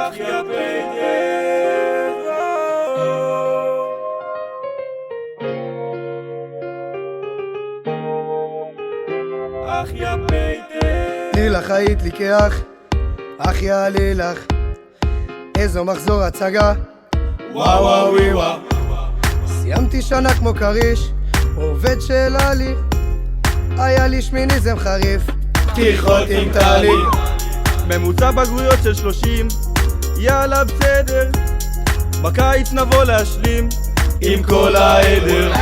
ach יא פייטר ach יא פייטר לילך היית לי כאח, אח יא לילך, איזו מחזור הצגה, וואו וואו וואו וואו סיימתי שנה כמו קריש, עובד של עלי, היה לי שמיניזם חריף, תיכות עם טלי ממוצע בגרויות של 30, יאללה בסדר, בקיץ נבוא להשלים עם כל העדר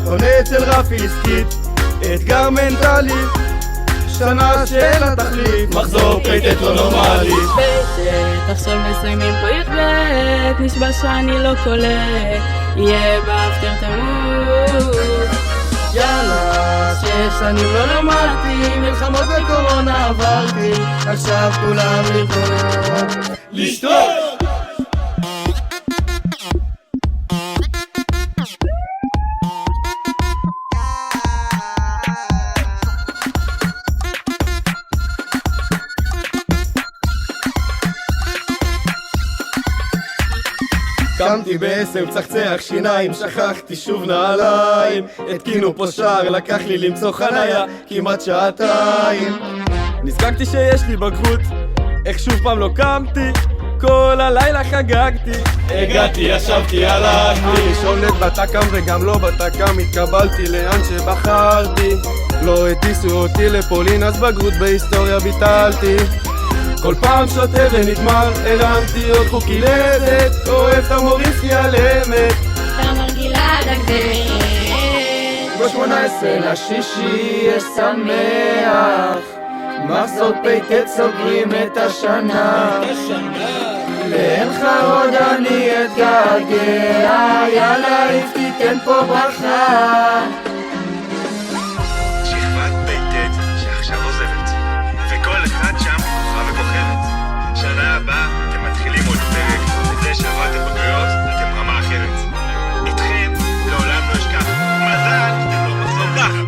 קונה אצל רפי עסקית, אתגר מנטלי, שנה של התכלית, מחזור פייטט לא נורמלי פייטט, עכשיו מסיימים פה י"ב, נשבע שאני לא קולט, יהיה באפטר תמות. יאללה, 6 שנים לא למדתי, מלחמות וקורונה עברתי, עכשיו כולם לראות לשתות קמתי ב10, מצחצח שיניים, שכחתי שוב נעליים, התקינו פה שער, לקח לי למצוא חניה, כמעט שעתיים. נזכרתי שיש לי בגרות, איך שוב פעם לא קמתי, כל הלילה חגגתי, הגעתי, ישבתי, הלכתי שולט בתקם וגם לא בתקם, התקבלתי לאן שבחרתי, לא הטיסו אותי לפולין, אז בגרות בהיסטוריה ביטלתי. כל פעם שותה ונגמר, הרמתי עוד חוקי לדת, אוהב את המוריסקי על אמת. כמה גלעד הגדרת ב-18 לשישי יש שמח, מחזור פייטט סוגרים את השנה, לאין חרוד אני אתגעגע, יאללה רבקי תן פה ברכה. שכבת פייטט שעכשיו עוזבת, וכל אחד שם כוכב וכוכבת. שנה הבאה אתם מתחילים עוד פרק, וזה שעברתם בגרויות אתם רמה אחרת. איתכם לעולם לא אשכח, מזל שאתם לא מחזור ככה.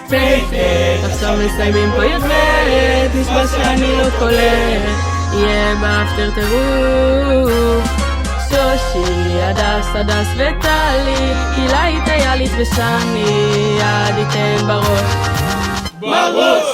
פייטט, עכשיו מסיימים פה י"ב, נשבע שאני לא קולט, יהיה באפטר טירוף. שושי, הדס וטלי, הילה איתה ילית ושני, יד איתן בראש בראש